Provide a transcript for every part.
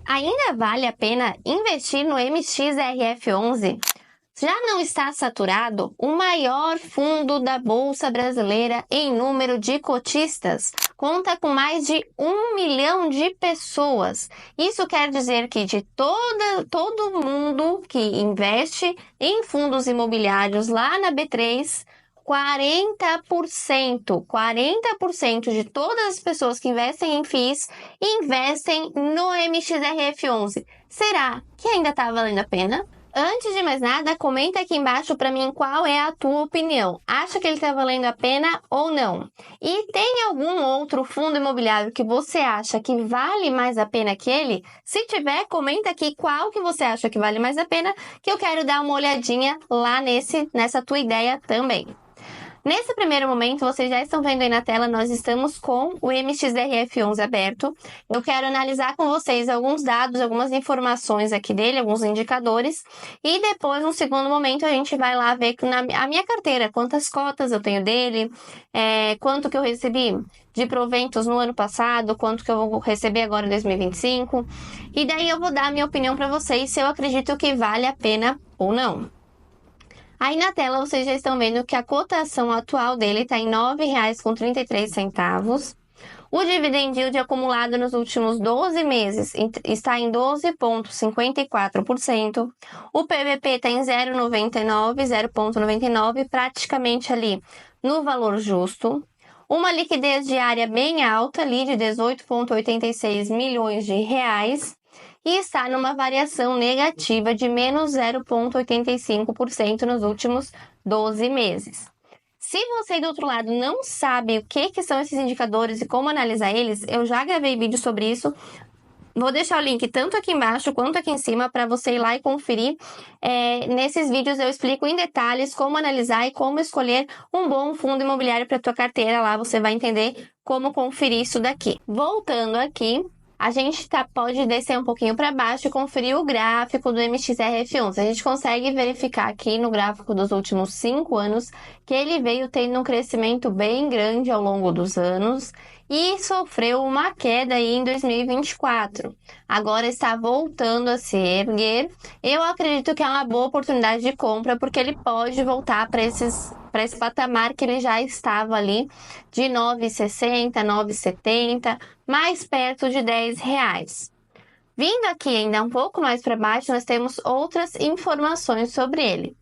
Ainda vale a pena investir no MXRF11? Já não está saturado? O maior fundo da Bolsa Brasileira em número de cotistas conta com mais de 1 milhão de pessoas. Isso quer dizer que de todo mundo que investe em fundos imobiliários lá na B3, 40% de todas as pessoas que investem em FIIs investem no MXRF11. Será que ainda está valendo a pena? Antes de mais nada, comenta aqui embaixo para mim qual é a tua opinião. Acha que ele está valendo a pena ou não? E tem algum outro fundo imobiliário que você acha que vale mais a pena que ele? Se tiver, comenta aqui qual que você acha que vale mais a pena, que eu quero dar uma olhadinha lá nessa tua ideia também. Nesse primeiro momento, vocês já estão vendo aí na tela, nós estamos com o MXRF11 aberto. Eu quero analisar com vocês alguns dados, algumas informações aqui dele, alguns indicadores. E depois, no segundo momento, a gente vai lá ver a minha carteira, quantas cotas eu tenho dele, quanto que eu recebi de proventos no ano passado, quanto que eu vou receber agora em 2025. E daí eu vou dar a minha opinião para vocês, se eu acredito que vale a pena ou não. Aí na tela vocês já estão vendo que a cotação atual dele está em R$ 9,33. O dividend yield acumulado nos últimos 12 meses está em 12,54%. O PVP está em 0,99, praticamente ali no valor justo. Uma liquidez diária bem alta, ali de 18,86 milhões de reais. E está numa variação negativa de menos 0,85% nos últimos 12 meses. Se você do outro lado não sabe o que são esses indicadores e como analisar eles, eu já gravei vídeo sobre isso. Vou deixar o link tanto aqui embaixo quanto aqui em cima para você ir lá e conferir. Nesses vídeos eu explico em detalhes como analisar e como escolher um bom fundo imobiliário para a tua carteira. Lá você vai entender como conferir isso daqui. Voltando aqui, a gente pode descer um pouquinho para baixo e conferir o gráfico do MXRF11. A gente consegue verificar aqui no gráfico dos últimos 5 anos que ele veio tendo um crescimento bem grande ao longo dos anos e sofreu uma queda aí em 2024. Agora está voltando a se erguer. Eu acredito que é uma boa oportunidade de compra porque ele pode voltar para esse patamar que ele já estava ali de 9,60, 9,70, mais perto de R$10. Vindo aqui ainda um pouco mais para baixo, nós temos outras informações sobre ele.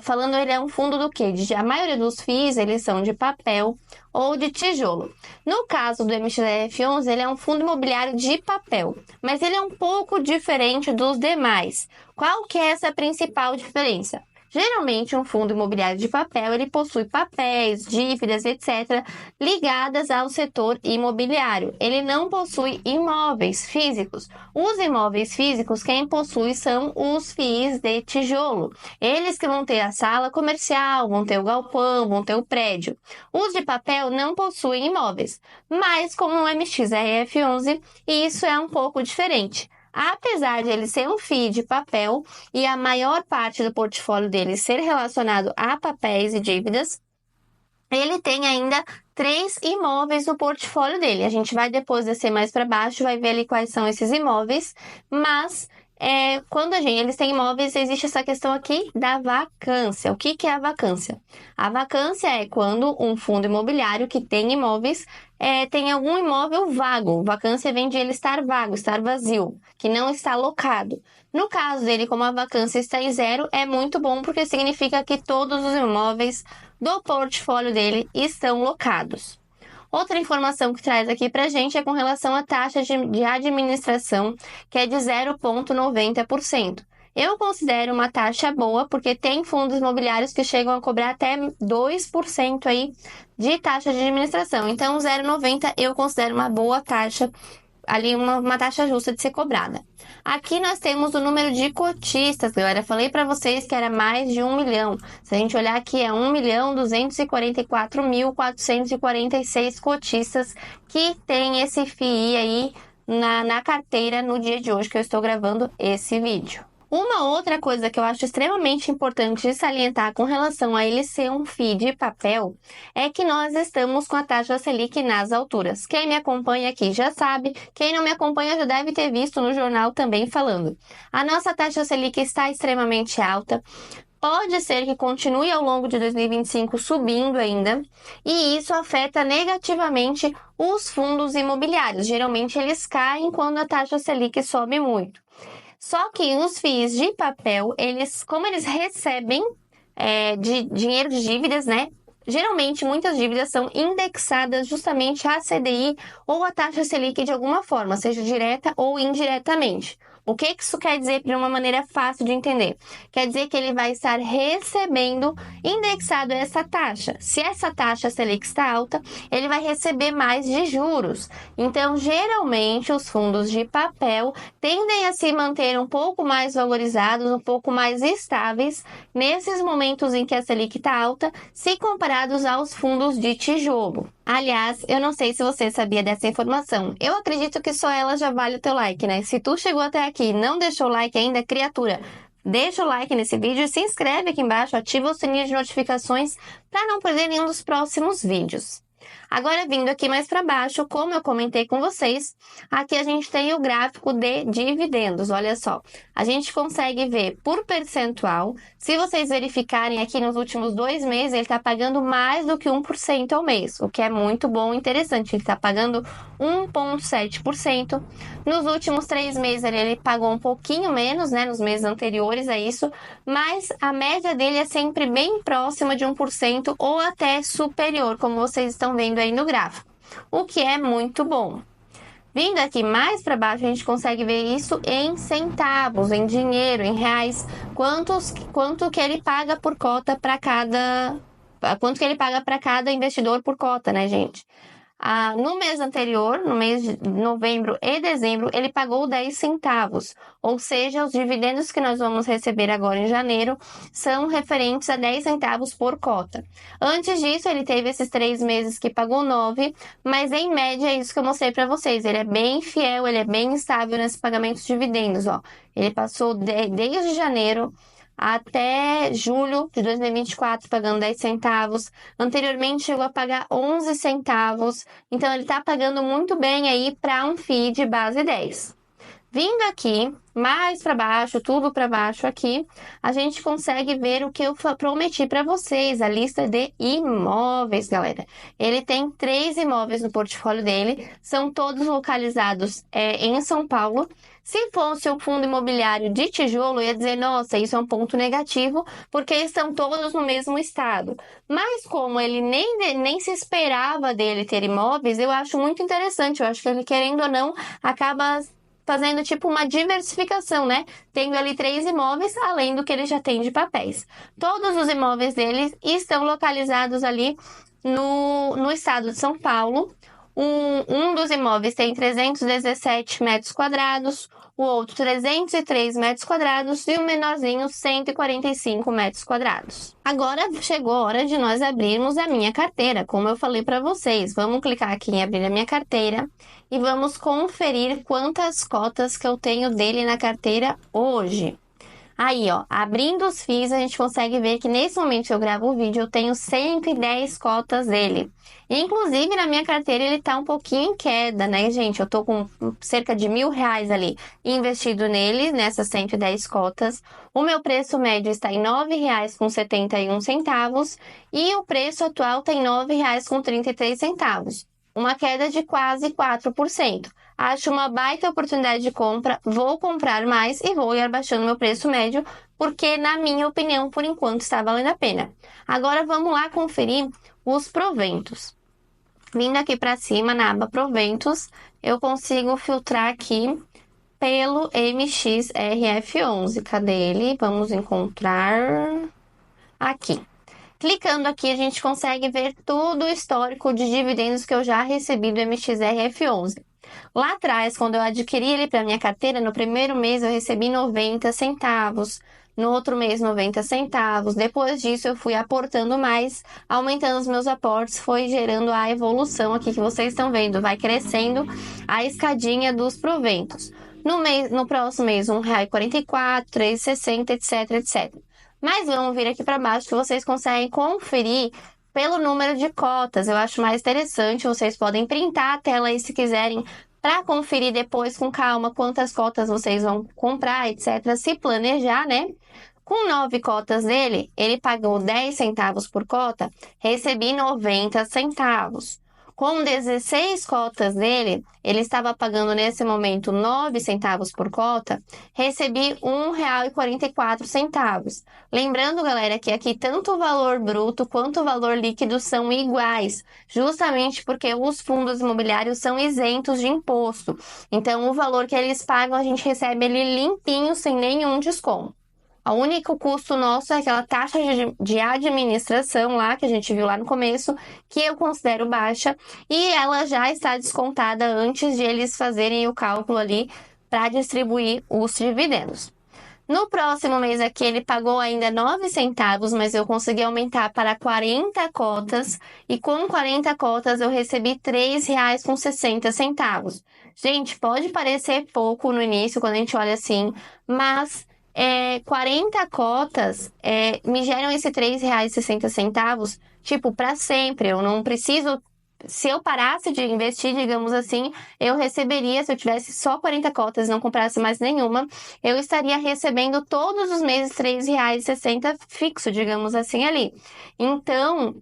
Falando, ele é um fundo do quê? A maioria dos FIIs, eles são de papel ou de tijolo. No caso do MXRF11, ele é um fundo imobiliário de papel, mas ele é um pouco diferente dos demais. Qual que é essa principal diferença? Geralmente, um fundo imobiliário de papel, ele possui papéis, dívidas, etc., ligadas ao setor imobiliário. Ele não possui imóveis físicos. Os imóveis físicos, quem possui são os FIIs de tijolo. Eles que vão ter a sala comercial, vão ter o galpão, vão ter o prédio. Os de papel não possuem imóveis, mas como o MXRF11, isso é um pouco diferente. Apesar de ele ser um FII de papel e a maior parte do portfólio dele ser relacionado a papéis e dívidas, ele tem ainda 3 imóveis no portfólio dele. A gente vai depois descer mais para baixo, vai ver ali quais são esses imóveis, mas quando eles têm imóveis, existe essa questão aqui da vacância. O que é a vacância? A vacância é quando um fundo imobiliário que tem imóveis tem algum imóvel vago. Vacância vem de ele estar vago, estar vazio, que não está alocado. No caso dele, como a vacância está em 0, é muito bom porque significa que todos os imóveis do portfólio dele estão locados. Outra informação que traz aqui pra gente é com relação à taxa de administração, que é de 0,90%. Eu considero uma taxa boa, porque tem fundos imobiliários que chegam a cobrar até 2% aí de taxa de administração. Então, 0,90% eu considero uma boa taxa, ali uma taxa justa de ser cobrada. Aqui nós temos o número de cotistas, galera. Falei para vocês que era mais de 1 milhão. Se a gente olhar aqui, é 1.244.446 cotistas que tem esse FII aí na carteira no dia de hoje que eu estou gravando esse vídeo. Uma outra coisa que eu acho extremamente importante de salientar com relação a ele ser um FII de papel é que nós estamos com a taxa Selic nas alturas. Quem me acompanha aqui já sabe, quem não me acompanha já deve ter visto no jornal também falando. A nossa taxa Selic está extremamente alta. Pode ser que continue ao longo de 2025 subindo ainda, e isso afeta negativamente os fundos imobiliários. Geralmente eles caem quando a taxa Selic sobe muito. Só que os FIIs de papel, como eles recebem de dinheiro de dívidas, né? Geralmente, muitas dívidas são indexadas justamente à CDI ou à taxa Selic de alguma forma, seja direta ou indiretamente. O que isso quer dizer de uma maneira fácil de entender? Quer dizer que ele vai estar recebendo indexado a essa taxa. Se essa taxa Selic está alta, ele vai receber mais de juros. Então, geralmente, os fundos de papel tendem a se manter um pouco mais valorizados, um pouco mais estáveis nesses momentos em que a Selic está alta, se comparados aos fundos de tijolo. Aliás, eu não sei se você sabia dessa informação. Eu acredito que só ela já vale o teu like, né? Se tu chegou até aqui e não deixou o like ainda, criatura, deixa o like nesse vídeo e se inscreve aqui embaixo, ativa o sininho de notificações para não perder nenhum dos próximos vídeos. Agora, vindo aqui mais para baixo, como eu comentei com vocês, aqui a gente tem o gráfico de dividendos, olha só. A gente consegue ver por percentual, se vocês verificarem aqui nos últimos 2 meses, ele está pagando mais do que 1% ao mês, o que é muito bom e interessante. Ele está pagando 1,7%. Nos últimos 3 meses ele pagou um pouquinho menos, né, nos meses anteriores a isso, mas a média dele é sempre bem próxima de 1% ou até superior, como vocês estão vendo aí no gráfico, o que é muito bom. Vindo aqui mais para baixo, a gente consegue ver isso em centavos, em dinheiro, em reais, quanto que ele paga por cota para quanto que ele paga para cada investidor por cota, né, gente? No mês anterior, no mês de novembro e dezembro, ele pagou 10 centavos, ou seja, os dividendos que nós vamos receber agora em janeiro são referentes a 10 centavos por cota. Antes disso, ele teve esses 3 meses que pagou 9, mas em média é isso que eu mostrei para vocês. Ele é bem fiel, ele é bem estável nesses pagamentos de dividendos, ó. Ele passou desde janeiro até julho de 2024 pagando 10 centavos. Anteriormente chegou a pagar 11 centavos. Então ele está pagando muito bem aí para um FII de base 10. Vindo aqui, mais para baixo, tudo para baixo aqui, a gente consegue ver o que eu prometi para vocês, a lista de imóveis, galera. Ele tem 3 imóveis no portfólio dele, são todos localizados em São Paulo. Se fosse um fundo imobiliário de tijolo, eu ia dizer, nossa, isso é um ponto negativo, porque estão todos no mesmo estado. Mas como ele nem se esperava dele ter imóveis, eu acho muito interessante. Eu acho que ele, querendo ou não, acaba fazendo tipo uma diversificação, né? Tendo ali 3 imóveis, além do que ele já tem de papéis. Todos os imóveis dele estão localizados ali no estado de São Paulo. Um dos imóveis tem 317 metros quadrados, o outro 303 metros quadrados e o menorzinho 145 metros quadrados. Agora chegou a hora de nós abrirmos a minha carteira, como eu falei para vocês. Vamos clicar aqui em abrir a minha carteira e vamos conferir quantas cotas que eu tenho dele na carteira hoje. Aí, ó, abrindo os FIIs, a gente consegue ver que nesse momento que eu gravo o vídeo, eu tenho 110 cotas dele. Inclusive, na minha carteira, ele tá um pouquinho em queda, né, gente? Eu tô com cerca de R$ 1.000 ali investido nele, nessas 110 cotas. O meu preço médio está em R$ 9,71 e o preço atual está em R$ 9,33. Uma queda de quase 4%. Acho uma baita oportunidade de compra, vou comprar mais e vou ir baixando meu preço médio, porque, na minha opinião, por enquanto está valendo a pena. Agora vamos lá conferir os proventos. Vindo aqui para cima, na aba proventos, eu consigo filtrar aqui pelo MXRF11. Cadê ele? Vamos encontrar aqui. Clicando aqui, a gente consegue ver todo o histórico de dividendos que eu já recebi do MXRF11. Lá atrás, quando eu adquiri ele para minha carteira, no primeiro mês eu recebi 90 centavos, no outro mês 90 centavos. Depois disso eu fui aportando mais, aumentando os meus aportes, foi gerando a evolução aqui que vocês estão vendo, vai crescendo a escadinha dos proventos. No próximo mês, R$1,44, R$3,60, etc, etc. Mas vamos vir aqui para baixo que vocês conseguem conferir pelo número de cotas. Eu acho mais interessante, vocês podem printar a tela aí se quiserem, para conferir depois com calma quantas cotas vocês vão comprar, etc. Se planejar, né? Com 9 cotas dele, ele pagou 10 centavos por cota, recebi 90 centavos. Com 16 cotas dele, ele estava pagando nesse momento 9 centavos por cota, recebi R$1,44. Lembrando, galera, que aqui tanto o valor bruto quanto o valor líquido são iguais, justamente porque os fundos imobiliários são isentos de imposto. Então, o valor que eles pagam, a gente recebe ele limpinho, sem nenhum desconto. O único custo nosso é aquela taxa de administração lá, que a gente viu lá no começo, que eu considero baixa, e ela já está descontada antes de eles fazerem o cálculo ali para distribuir os dividendos. No próximo mês aqui, ele pagou ainda 9 centavos, mas eu consegui aumentar para 40 cotas, e com 40 cotas eu recebi R$3,60. Gente, pode parecer pouco no início, quando a gente olha assim, mas 40 cotas me geram esse R$3,60, tipo, para sempre. Eu não preciso. Se eu parasse de investir, digamos assim, eu receberia, se eu tivesse só 40 cotas e não comprasse mais nenhuma, eu estaria recebendo todos os meses R$3,60 fixo, digamos assim, ali. Então,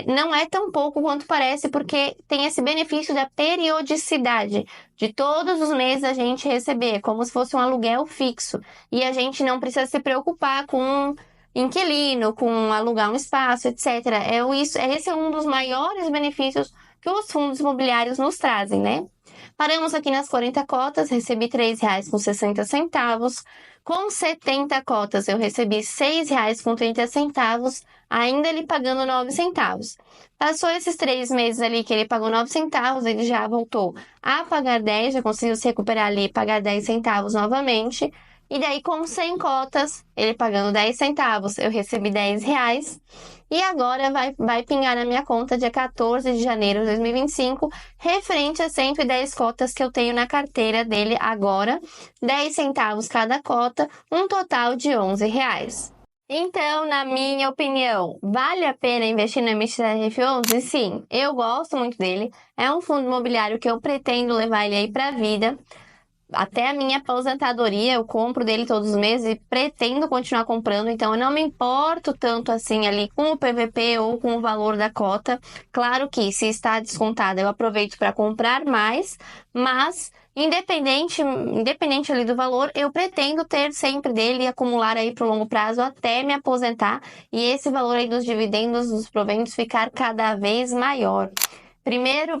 não é tão pouco quanto parece, porque tem esse benefício da periodicidade, de todos os meses a gente receber, como se fosse um aluguel fixo. E a gente não precisa se preocupar com inquilino, com alugar um espaço, etc. Esse é um dos maiores benefícios que os fundos imobiliários nos trazem, né? Paramos aqui nas 40 cotas, recebi R$3,60. Com 70 cotas, eu recebi R$6,30, ainda ele pagando 9 centavos. Passou esses 3 meses ali que ele pagou 9 centavos, ele já voltou a pagar 10, já conseguiu se recuperar ali e pagar 10 centavos novamente. E daí, com 100 cotas, ele pagando 10 centavos, eu recebi R$10. E agora vai pingar na minha conta dia 14 de janeiro de 2025, referente a 110 cotas que eu tenho na carteira dele agora, 10 centavos cada cota, um total de R$11. Então, na minha opinião, vale a pena investir no MXRF11? Sim, eu gosto muito dele. É um fundo imobiliário que eu pretendo levar ele aí para a vida. Até a minha aposentadoria, eu compro dele todos os meses e pretendo continuar comprando, então eu não me importo tanto assim ali com o PVP ou com o valor da cota. Claro que se está descontada, eu aproveito para comprar mais, mas independente ali do valor, eu pretendo ter sempre dele e acumular aí para o longo prazo até me aposentar e esse valor aí dos dividendos, dos proventos ficar cada vez maior. Primeiro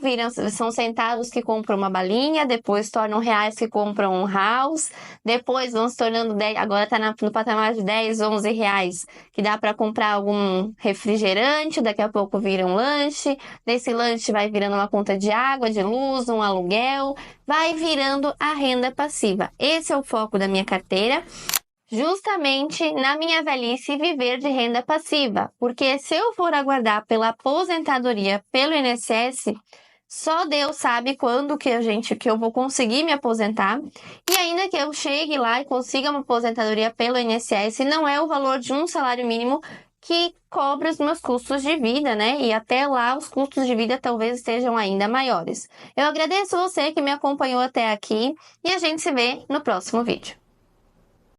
são centavos que compram uma balinha, depois tornam reais que compram um house, depois vão se tornando 10, agora está no patamar de 10, 11 reais, que dá para comprar algum refrigerante, daqui a pouco vira um lanche, desse lanche vai virando uma conta de água, de luz, um aluguel, vai virando a renda passiva. Esse é o foco da minha carteira. Justamente na minha velhice viver de renda passiva, porque se eu for aguardar pela aposentadoria pelo INSS, só Deus sabe quando que eu vou conseguir me aposentar, e ainda que eu chegue lá e consiga uma aposentadoria pelo INSS, não é o valor de um salário mínimo que cobre os meus custos de vida, né? E até lá os custos de vida talvez estejam ainda maiores. Eu agradeço você que me acompanhou até aqui e a gente se vê no próximo vídeo.